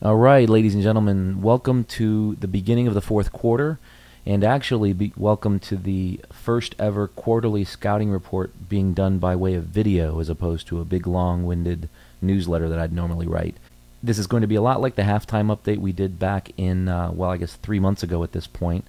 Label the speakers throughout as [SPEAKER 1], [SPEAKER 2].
[SPEAKER 1] All right, ladies and gentlemen, welcome to the beginning of the fourth quarter, and actually welcome to the first ever quarterly scouting report being done by way of video as opposed to a big long-winded newsletter that I'd normally write. This is going to be a lot like the halftime update we did back in, I guess 3 months ago at this point.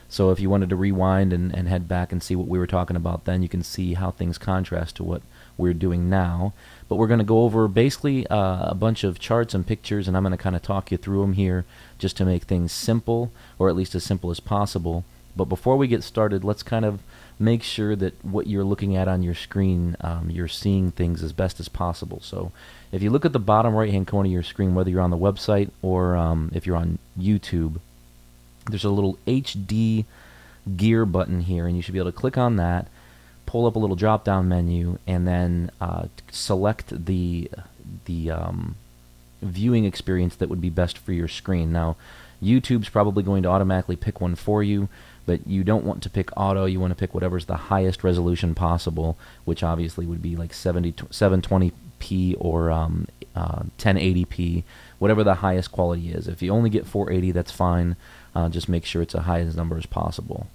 [SPEAKER 1] So if you wanted to rewind and head back and see what we were talking about then, you can see how things contrast to what we're doing now. But we're going to go over basically a bunch of charts and pictures, and I'm going to kind of talk you through them here just to make things simple, or at least as simple as possible. But before we get started, let's kind of make sure that what you're looking at on your screen, you're seeing things as best as possible. So if you look at the bottom right-hand corner of your screen, whether you're on the website or if you're on YouTube, there's a little HD gear button here, and you should be able to click on that, pull up a little drop-down menu, and then select the viewing experience that would be best for your screen. Now, YouTube's probably going to automatically pick one for you, but you don't want to pick auto. You want to pick whatever's the highest resolution possible, which obviously would be like 720p or 1080p, whatever the highest quality is. If you only get 480, that's fine. Just make sure it's the highest number as possible.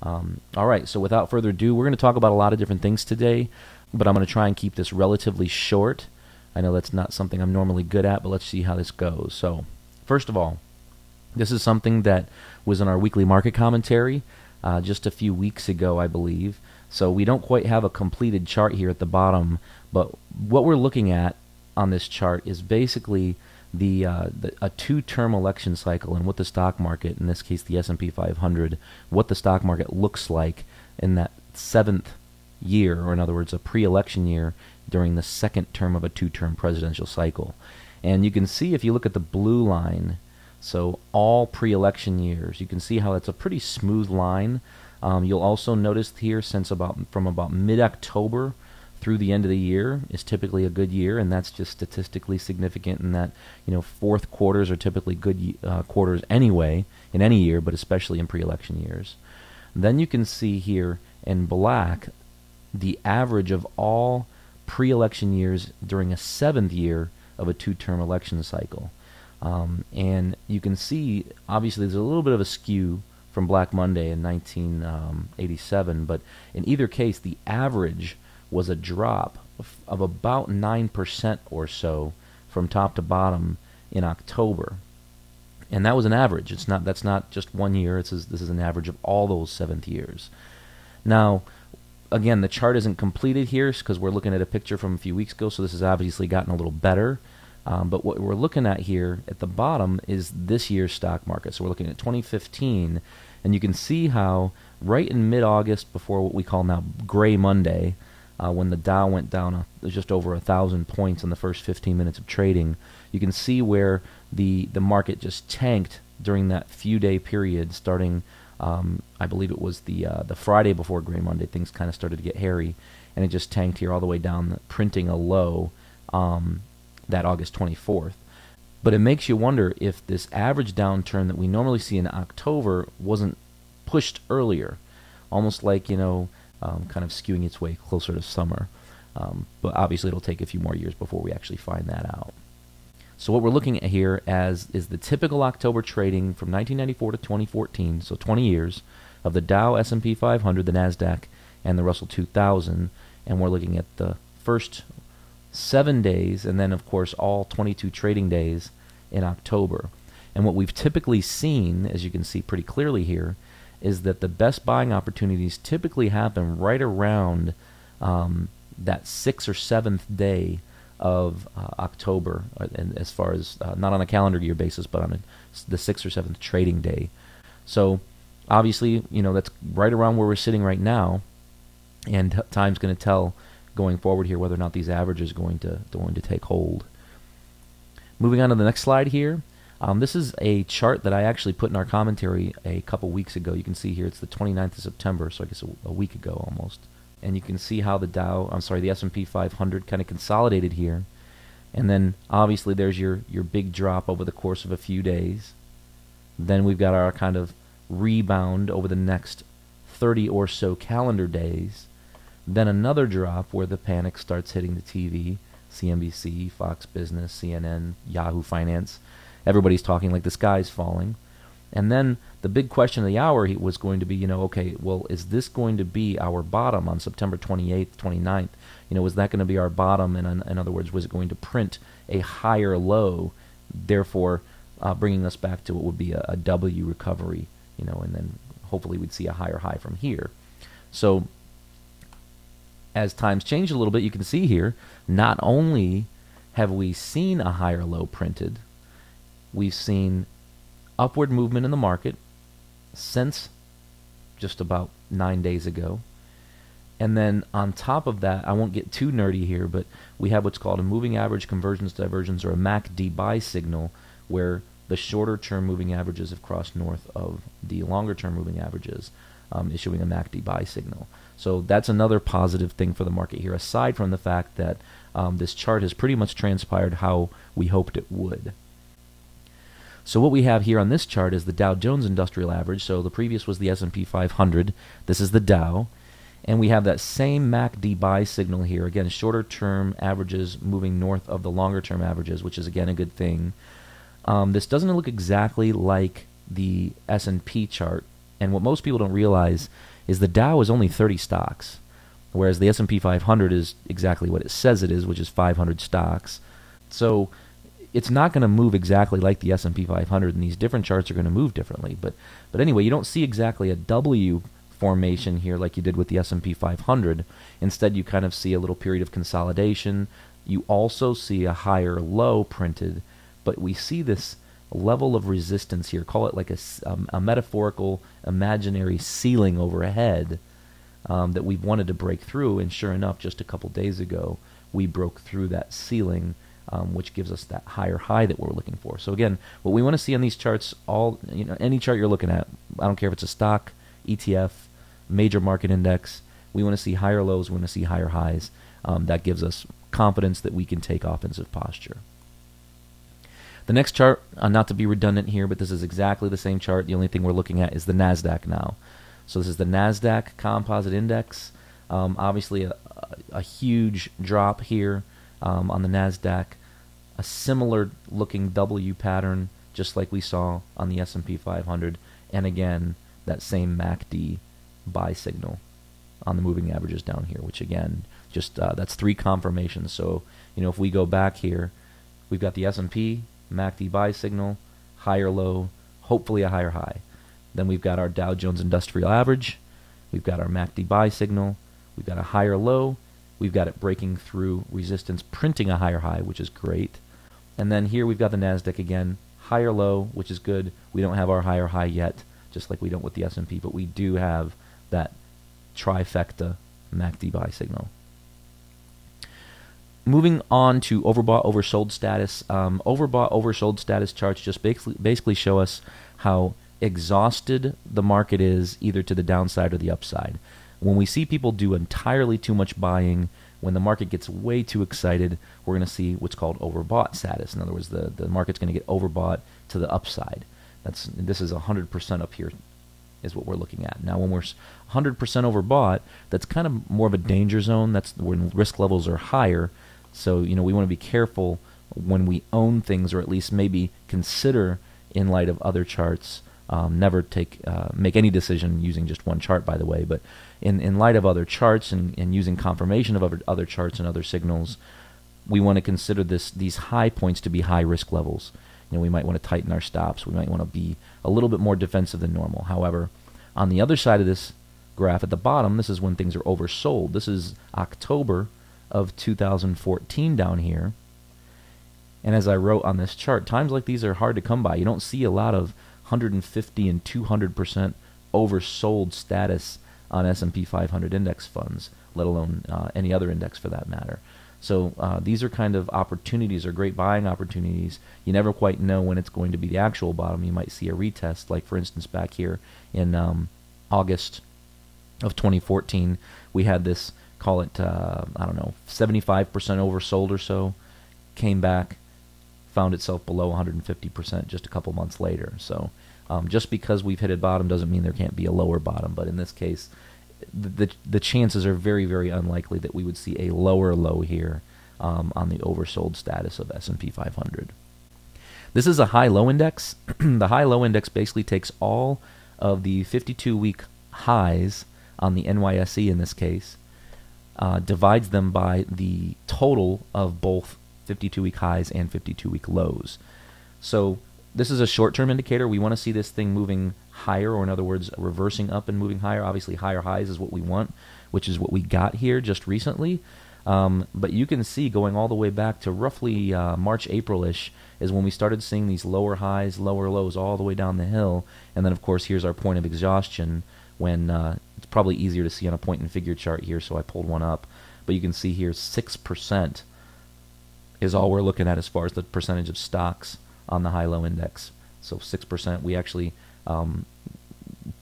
[SPEAKER 1] All right, so without further ado, we're going to talk about a lot of different things today, but I'm going to try and keep this relatively short. I know that's not something I'm normally good at, but let's see how this goes. So, first of all, this is something that was in our weekly market commentary just a few weeks ago, I believe. So we don't quite have a completed chart here at the bottom, but what we're looking at on this chart is basically a two-term election cycle and what the stock market, in this case the S&P 500, what the stock market looks like in that seventh year, or in other words, a pre-election year during the second term of a two-term presidential cycle. And you can see if you look at the blue line, so all pre-election years, you can see how that's a pretty smooth line. You'll also notice here from about mid-October through the end of the year is typically a good year, and that's just statistically significant in that, fourth quarters are typically good quarters anyway in any year, but especially in pre-election years. Then you can see here in black the average of all pre-election years during a seventh year of a two-term election cycle. And you can see, obviously, there's a little bit of a skew from Black Monday in 1987, but in either case, the average was a drop of about 9% or so from top to bottom in October. And that was an average. That's not just 1 year. This is an average of all those seventh years. Now, again, the chart isn't completed here because we're looking at a picture from a few weeks ago, so this has obviously gotten a little better. But what we're looking at here at the bottom is this year's stock market. So we're looking at 2015, and you can see how right in mid-August, before what we call now Gray Monday, when the Dow went down just over 1,000 points in the first 15 minutes of trading, you can see where the market just tanked during that few-day period, starting, I believe it was the Friday before Gray Monday. Things kind of started to get hairy, and it just tanked here all the way down, printing a low that August 24th. But it makes you wonder if this average downturn that we normally see in October wasn't pushed earlier, almost like, kind of skewing its way closer to summer. But obviously it'll take a few more years before we actually find that out. So what we're looking at here is the typical October trading from 1994 to 2014, so 20 years, of the Dow, S&P 500, the Nasdaq, and the Russell 2000, and we're looking at the first 7 days, and then of course all 22 trading days in October. And what we've typically seen, as you can see pretty clearly here, is that the best buying opportunities typically happen right around that 6th or 7th day of October, and as far as not on a calendar year basis, but on the 6th or 7th trading day. So obviously, that's right around where we're sitting right now, and time's going to tell going forward here whether or not these averages are going to take hold. Moving on to the next slide here. This is a chart that I actually put in our commentary a couple weeks ago. You can see here it's the 29th of September, so I guess a week ago almost. And you can see how the S&P 500 kind of consolidated here. And then obviously there's your big drop over the course of a few days. Then we've got our kind of rebound over the next 30 or so calendar days. Then another drop where the panic starts hitting the TV, CNBC, Fox Business, CNN, Yahoo Finance. everybody's talking like the sky's falling. And then the big question of the hour was going to be, okay, well, is this going to be our bottom on September 28th, 29th? Was that going to be our bottom? And in other words, was it going to print a higher low, therefore bringing us back to what would be a W recovery, and then hopefully we'd see a higher high from here. So as times change a little bit, you can see here, not only have we seen a higher low printed, we've seen upward movement in the market since just about 9 days ago. And then on top of that, I won't get too nerdy here, but we have what's called a moving average convergence divergence, or a MACD buy signal, where the shorter term moving averages have crossed north of the longer term moving averages, issuing a MACD buy signal. So that's another positive thing for the market here, aside from the fact that this chart has pretty much transpired how we hoped it would. So what we have here on this chart is the Dow Jones Industrial Average. So the previous was the S&P 500. This is the Dow. And we have that same MACD buy signal here. Again, shorter term averages moving north of the longer term averages, which is again a good thing. This doesn't look exactly like the S&P chart. And what most people don't realize is the Dow is only 30 stocks, whereas the S&P 500 is exactly what it says it is, which is 500 stocks. So it's not going to move exactly like the S&P 500, and these different charts are going to move differently. But anyway, you don't see exactly a W formation here like you did with the S&P 500. Instead, you kind of see a little period of consolidation. You also see a higher low printed, but we see this level of resistance here. Call it like a metaphorical, imaginary ceiling overhead that we've wanted to break through, and sure enough, just a couple days ago, we broke through that ceiling, which gives us that higher high that we're looking for. So again, what we want to see on these charts, any chart you're looking at, I don't care if it's a stock, ETF, major market index, we want to see higher lows, we want to see higher highs. That gives us confidence that we can take offensive posture. The next chart, not to be redundant here, but this is exactly the same chart. The only thing we're looking at is the Nasdaq now. So this is the Nasdaq Composite Index. Obviously a huge drop here on the Nasdaq. A similar looking W pattern, just like we saw on the S&P 500. And again, that same MACD buy signal on the moving averages down here, which again, just that's 3 confirmations. So, if we go back here, we've got the S&P, MACD buy signal, higher low, hopefully a higher high. Then we've got our Dow Jones Industrial Average, we've got our MACD buy signal, we've got a higher low, we've got it breaking through resistance, printing a higher high, which is great. And then here we've got the Nasdaq again, higher low, which is good. We don't have our higher high yet, just like we don't with the S&P, but we do have that trifecta MACD buy signal. Moving on to overbought, oversold status. Overbought, oversold status charts just basically show us how exhausted the market is, either to the downside or the upside. When we see people do entirely too much buying, when the market gets way too excited, we're going to see what's called overbought status. In other words, the market's going to get overbought to the upside. This is 100% up here is what we're looking at. Now, when we're 100% overbought, that's kind of more of a danger zone. That's when risk levels are higher. So, we want to be careful when we own things, or at least maybe consider in light of other charts. Never make any decision using just one chart, by the way, but in light of other charts and using confirmation of other charts and other signals, we want to consider these high points to be high risk levels. We might want to tighten our stops. We might want to be a little bit more defensive than normal. However, on the other side of this graph at the bottom, this is when things are oversold. This is October of 2014 down here. And as I wrote on this chart, times like these are hard to come by. You don't see a lot of 150 and 200% oversold status on S&P 500 index funds, let alone any other index for that matter. So these are kind of opportunities, or great buying opportunities. You never quite know when it's going to be the actual bottom. You might see a retest, like for instance back here in August of 2014, we had this, call it, 75% oversold or so, came back, found itself below 150% just a couple months later. So just because we've hit a bottom doesn't mean there can't be a lower bottom, but in this case, the chances are very, very unlikely that we would see a lower low here on the oversold status of S&P 500. This is a high-low index. The high-low index basically takes all of the 52-week highs on the NYSE in this case, divides them by the total of both 52-week highs and 52-week lows. So this is a short-term indicator. We want to see this thing moving higher, or in other words, reversing up and moving higher. Obviously, higher highs is what we want, which is what we got here just recently. But you can see going all the way back to roughly March, April-ish is when we started seeing these lower highs, lower lows all the way down the hill. And then, of course, here's our point of exhaustion when it's probably easier to see on a point and figure chart here, so I pulled one up. But you can see here 6% is all we're looking at as far as the percentage of stocks on the high-low index. So 6%. We actually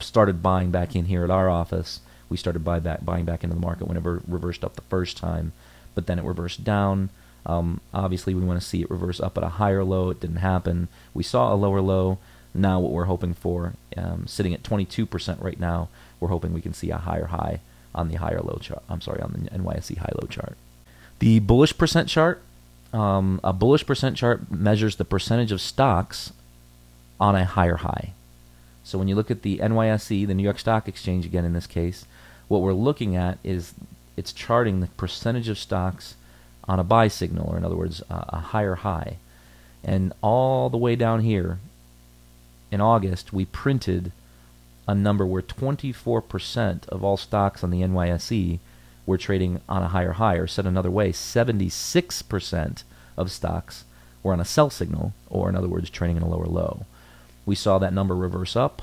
[SPEAKER 1] started buying back in here at our office. We started buying back into the market whenever it reversed up the first time, but then it reversed down. Obviously, we want to see it reverse up at a higher low. It didn't happen. We saw a lower low. Now what we're hoping for, sitting at 22% right now, we're hoping we can see a higher high on the higher low chart. I'm sorry, on the NYSE high-low chart. The bullish percent chart, a bullish percent chart measures the percentage of stocks on a higher high. So when you look at the NYSE, the New York Stock Exchange again in this case, what we're looking at is it's charting the percentage of stocks on a buy signal, or in other words, a higher high. And all the way down here in August, we printed a number where 24% of all stocks on the NYSE were trading on a higher high, or said another way, 76% of stocks were on a sell signal, or in other words, trading in a lower low. We saw that number reverse up,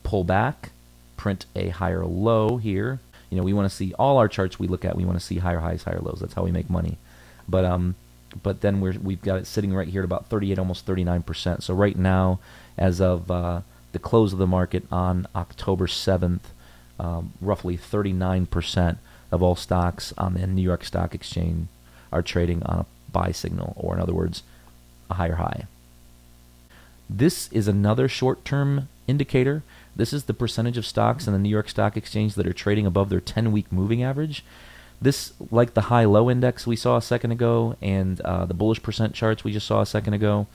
[SPEAKER 1] pull back, print a higher low here. You know, we want to see all our charts we look at. We want to see higher highs, higher lows. That's how we make money. But then we've got it sitting right here at about 38, almost 39%. So right now, as of the close of the market on October 7th, roughly 39% of all stocks on the New York Stock Exchange are trading on a buy signal, or in other words, a higher high. This is another short-term indicator. This is the percentage of stocks in the New York Stock Exchange that are trading above their 10-week moving average. This, like the high-low index we saw a second ago and the bullish percent charts we just saw a second ago,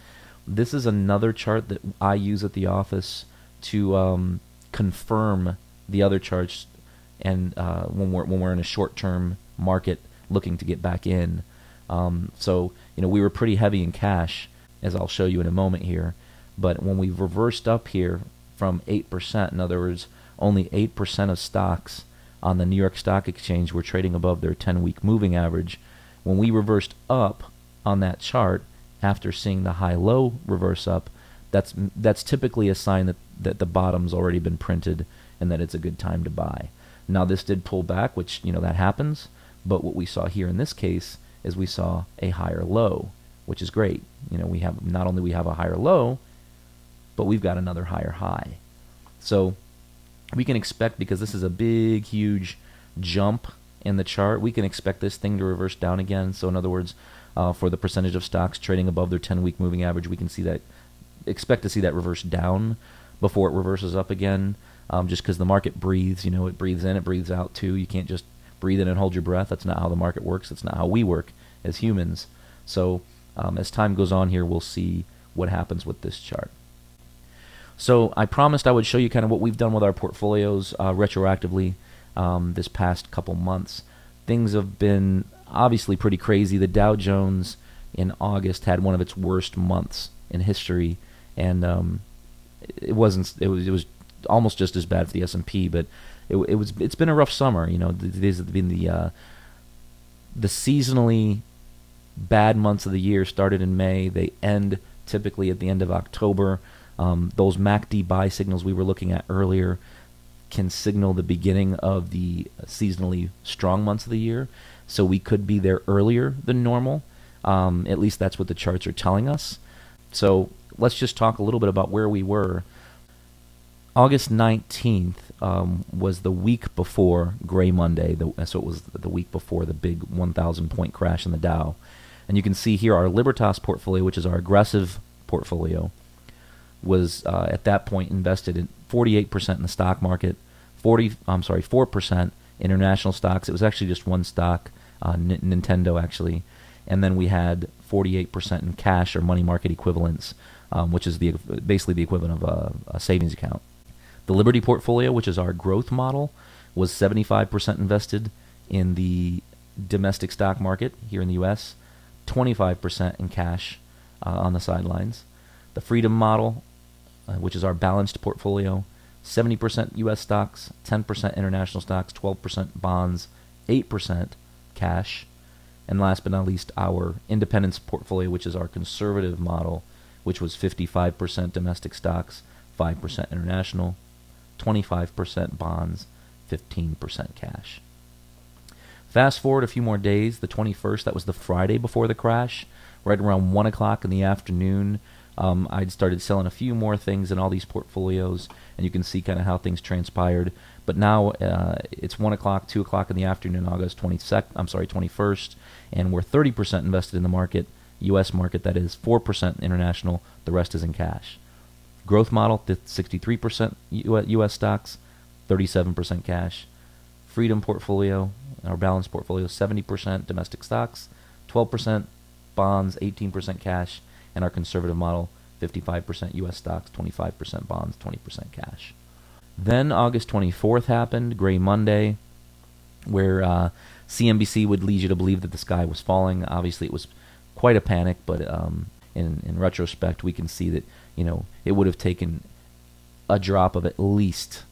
[SPEAKER 1] this is another chart that I use at the office to confirm the other charts, and when we're in a short-term market looking to get back in. So you know, we were pretty heavy in cash, as I'll show you in a moment here. But when we reversed up here from 8%, in other words, only 8% of stocks on the New York Stock Exchange were trading above their 10-week moving average. When we reversed up on that chart after seeing the high-low reverse up, that's typically a sign that the bottom's already been printed and that it's a good time to buy. Now this did pull back, which, you know, that happens, but what we saw here in this case is we saw a higher low, which is great. You know, we have not only we have a higher low, but we've got another higher high. So we can expect, because this is a big, huge jump in the chart, we can expect this thing to reverse down again. So in other words, for the percentage of stocks trading above their 10-week moving average, we can see that, expect to see that reverse down before it reverses up again, just because the market breathes. You know, it breathes in, it breathes out too. You can't just breathe in and hold your breath. That's not how the market works. That's not how we work as humans. So as time goes on here, we'll see what happens with this chart. So I promised I would show you kind of what we've done with our portfolios retroactively this past couple months. Things have been obviously pretty crazy. The Dow Jones in August had one of its worst months in history, and it was almost just as bad for the S&P, but it's been a rough summer. You know, these have been the seasonally bad months of the year. Started in May, they end typically at the end of October. Those MACD buy signals we were looking at earlier can signal the beginning of the seasonally strong months of the year. So we could be there earlier than normal. At least that's what the charts are telling us. So let's just talk a little bit about where we were. August 19th was the week before Gray Monday. So it was the week before the big 1,000-point crash in the Dow. And you can see here our Libertas portfolio, which is our aggressive portfolio, was at that point invested in 48% in the stock market, 4% international stocks. It was actually just one stock, Nintendo actually, and then we had 48% in cash or money market equivalents, which is basically the equivalent of a savings account. The Liberty portfolio, which is our growth model, was 75% invested in the domestic stock market here in the U.S., 25% in cash on the sidelines. The Freedom model, which is our balanced portfolio, 70% U.S. stocks, 10% international stocks, 12% bonds, 8% cash. And last but not least, our independence portfolio, which is our conservative model, which was 55% domestic stocks, 5% international, 25% bonds, 15% cash. Fast forward a few more days, the 21st, that was the Friday before the crash, right around 1 o'clock in the afternoon, I'd started selling a few more things in all these portfolios, and you can see kind of how things transpired. But now it's 1 o'clock, 2 o'clock in the afternoon, August 21st, and we're 30% invested in the market, U.S. market, that is 4% international, the rest is in cash. Growth model, 63% U.S. stocks, 37% cash. Freedom portfolio, our balanced portfolio, 70% domestic stocks, 12% bonds, 18% cash, and our conservative model, 55% U.S. stocks, 25% bonds, 20% cash. Then August 24th happened, Gray Monday, where CNBC would lead you to believe that the sky was falling. Obviously, it was quite a panic, but in retrospect, we can see that it would have taken a drop of at least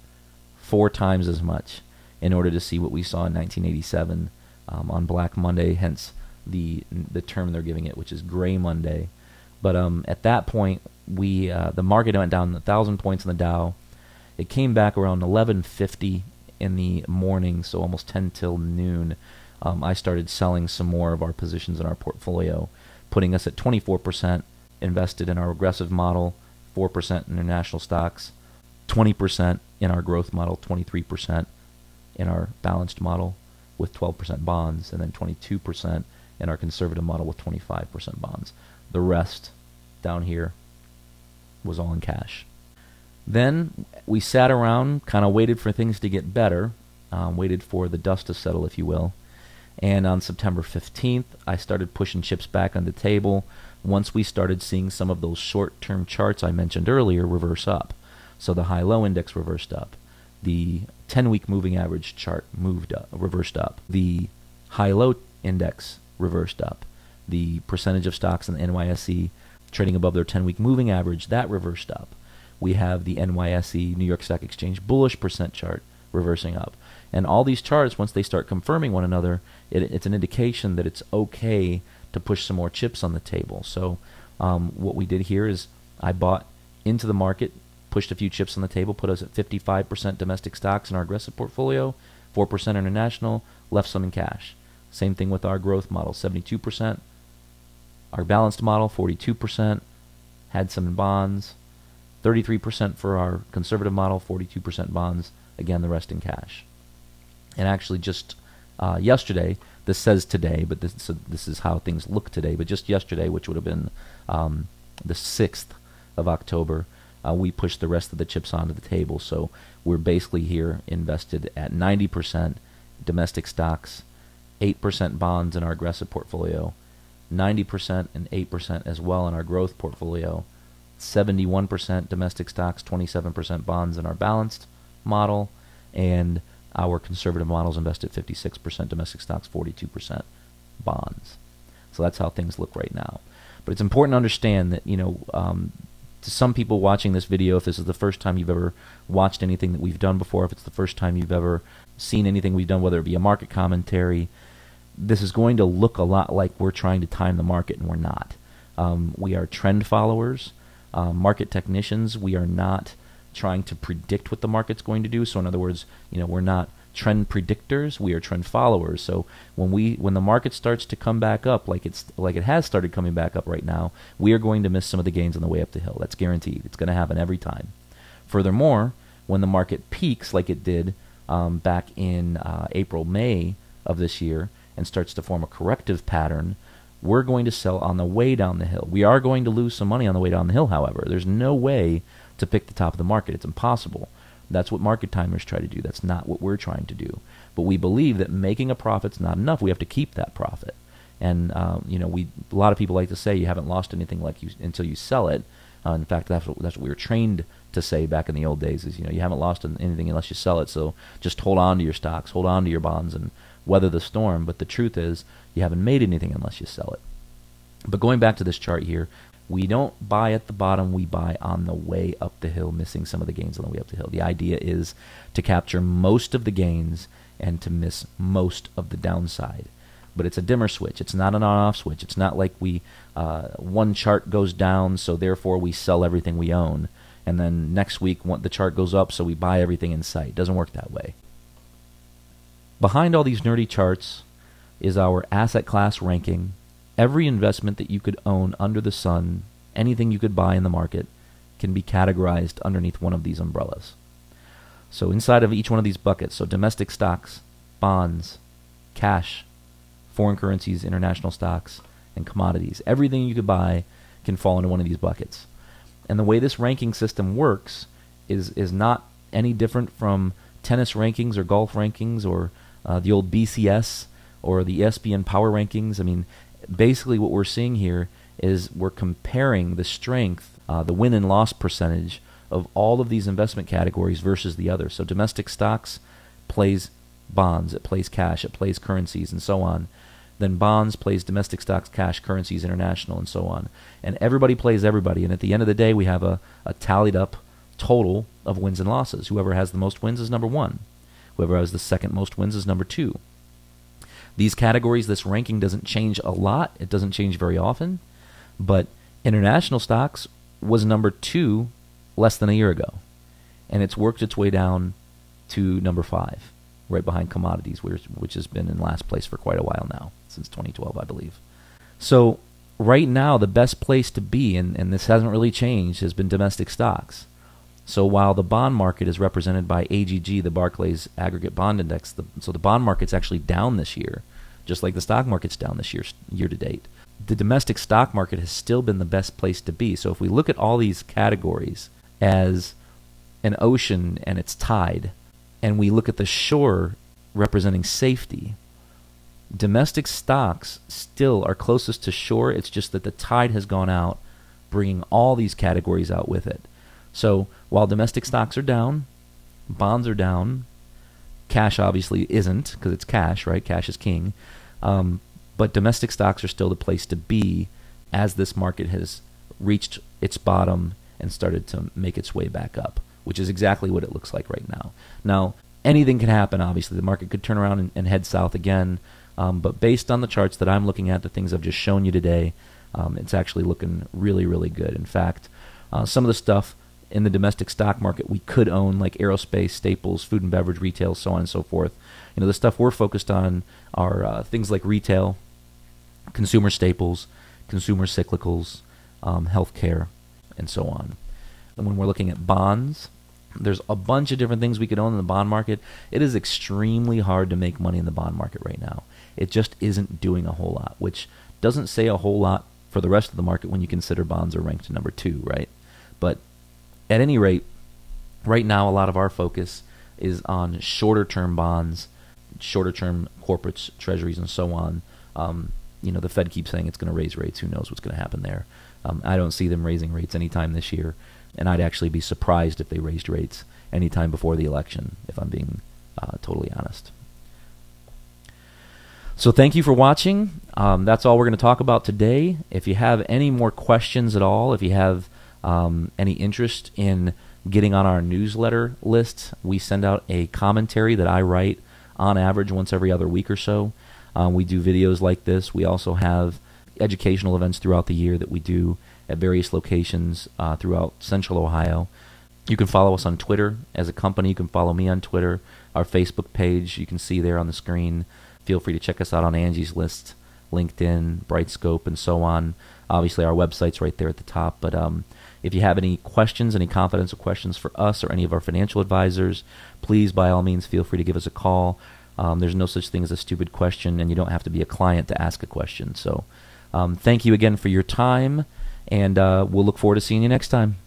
[SPEAKER 1] 4 times as much in order to see what we saw in 1987 on Black Monday, hence the term they're giving it, which is Gray Monday. But at that point, the market went down 1,000 points in the Dow. It came back around 11:50 in the morning, so almost 10 till noon. I started selling some more of our positions in our portfolio, putting us at 24% invested in our aggressive model, 4% in international stocks, 20% in our growth model, 23% in our balanced model with 12% bonds, and then 22% in our conservative model with 25% bonds. The rest down here was all in cash. Then we sat around, kind of waited for things to get better, waited for the dust to settle, if you will. And on September 15th, I started pushing chips back on the table once we started seeing some of those short-term charts I mentioned earlier reverse up. So the high-low index reversed up. The 10-week moving average chart reversed up. The high-low index reversed up. The percentage of stocks in the NYSE trading above their 10-week moving average, that reversed up. We have the NYSE, New York Stock Exchange, bullish percent chart reversing up. And all these charts, once they start confirming one another, it's an indication that it's okay to push some more chips on the table. So what we did here is I bought into the market, pushed a few chips on the table, put us at 55% domestic stocks in our aggressive portfolio, 4% international, left some in cash. Same thing with our growth model, 72%. Our balanced model, 42%, had some in bonds, 33% for our conservative model, 42% bonds, again, the rest in cash. And actually just yesterday, this says today, but this is how things look today, but just yesterday, which would have been the 6th of October, we pushed the rest of the chips onto the table. So we're basically here invested at 90% domestic stocks, 8% bonds in our aggressive portfolio, 90% and 8% as well in our growth portfolio, 71% domestic stocks, 27% bonds in our balanced model, and our conservative models invested 56% domestic stocks, 42% bonds. So that's how things look right now. But it's important to understand that, to some people watching this video, if this is the first time you've ever watched anything that we've done before, if it's the first time you've ever seen anything we've done, whether it be a market commentary, this is going to look a lot like we're trying to time the market, and we're not. We are trend followers, market technicians. We are not trying to predict what the market's going to do. So in other words, we're not trend predictors. We are trend followers. So when the market starts to come back up, like it has started coming back up right now, we are going to miss some of the gains on the way up the hill. That's guaranteed. It's going to happen every time. Furthermore, when the market peaks, like it did back in April, May of this year, and starts to form a corrective pattern, we're going to sell on the way down the hill. We are going to lose some money on the way down the hill, however. There's no way to pick the top of the market. It's impossible. That's what market timers try to do. That's not what we're trying to do. But we believe that making a profit's not enough. We have to keep that profit. And you know, a lot of people like to say you haven't lost anything until you sell it. In fact, that's what we were trained to say back in the old days, is, you know, you haven't lost anything unless you sell it. So just hold on to your stocks, hold on to your bonds, and weather the storm. But the truth is, you haven't made anything unless you sell it. But going back to this chart here, we don't buy at the bottom, we buy on the way up the hill, missing some of the gains on the way up the hill. The idea is to capture most of the gains and to miss most of the downside. But it's a dimmer switch. It's not an on-off switch. It's not like one chart goes down, so therefore we sell everything we own, and then next week the chart goes up, so we buy everything in sight. It doesn't work that way. Behind all these nerdy charts is our asset class ranking. Every investment that you could own under the sun, anything you could buy in the market, can be categorized underneath one of these umbrellas. So inside of each one of these buckets, so domestic stocks, bonds, cash, foreign currencies, international stocks, and commodities, everything you could buy can fall into one of these buckets. And the way this ranking system works is not any different from tennis rankings or golf rankings or the old BCS or the ESPN Power Rankings. I mean, basically what we're seeing here is we're comparing the strength, the win and loss percentage of all of these investment categories versus the others. So domestic stocks plays bonds, it plays cash, it plays currencies, and so on. Then bonds plays domestic stocks, cash, currencies, international, and so on. And everybody plays everybody. And at the end of the day, we have a tallied up total of wins and losses. Whoever has the most wins is number one. Whoever has the second most wins is number two. These categories, this ranking doesn't change a lot. It doesn't change very often. But international stocks was number 2 less than a year ago. And it's worked its way down to number 5, right behind commodities, which has been in last place for quite a while now, since 2012, I believe. So right now, the best place to be, and this hasn't really changed, has been domestic stocks. So while the bond market is represented by AGG, the Barclays Aggregate Bond Index, so the bond market's actually down this year, just like the stock market's down this year to date. The domestic stock market has still been the best place to be. So if we look at all these categories as an ocean and its tide, and we look at the shore representing safety, domestic stocks still are closest to shore. It's just that the tide has gone out, bringing all these categories out with it. So while domestic stocks are down, bonds are down, cash obviously isn't, because it's cash, right? Cash is king. But domestic stocks are still the place to be as this market has reached its bottom and started to make its way back up, which is exactly what it looks like right now. Now, anything can happen, obviously. The market could turn around and head south again. But based on the charts that I'm looking at, the things I've just shown you today, it's actually looking really, really good. In fact, some of the stuff in the domestic stock market we could own, like aerospace, staples, food and beverage, retail, so on and so forth. You know, the stuff we're focused on are things like retail, consumer staples, consumer cyclicals, healthcare, and so on. And when we're looking at bonds, there's a bunch of different things we could own in the bond market. It is extremely hard to make money in the bond market right now. It just isn't doing a whole lot, which doesn't say a whole lot for the rest of the market when you consider bonds are ranked number 2, right? But at any rate, right now a lot of our focus is on shorter-term bonds, shorter-term corporates, treasuries, and so on. You know, the Fed keeps saying it's going to raise rates. Who knows what's going to happen there? I don't see them raising rates anytime this year, and I'd actually be surprised if they raised rates anytime before the election, if I'm being totally honest. So thank you for watching. That's all we're going to talk about today. If you have any more questions at all, if you have any interest in getting on our newsletter list, we send out a commentary that I write on average once every other week or so. We do videos like this. We also have educational events throughout the year that we do at various locations throughout Central Ohio. You can follow us on Twitter as a company. You can follow me on Twitter. Our Facebook page, you can see there on the screen. Feel free to check us out on Angie's List, LinkedIn, Brightscope, and so on. Obviously, our website's right there at the top. But if you have any questions, any confidential questions for us or any of our financial advisors, please, by all means, feel free to give us a call. There's no such thing as a stupid question, and you don't have to be a client to ask a question. So thank you again for your time, and we'll look forward to seeing you next time.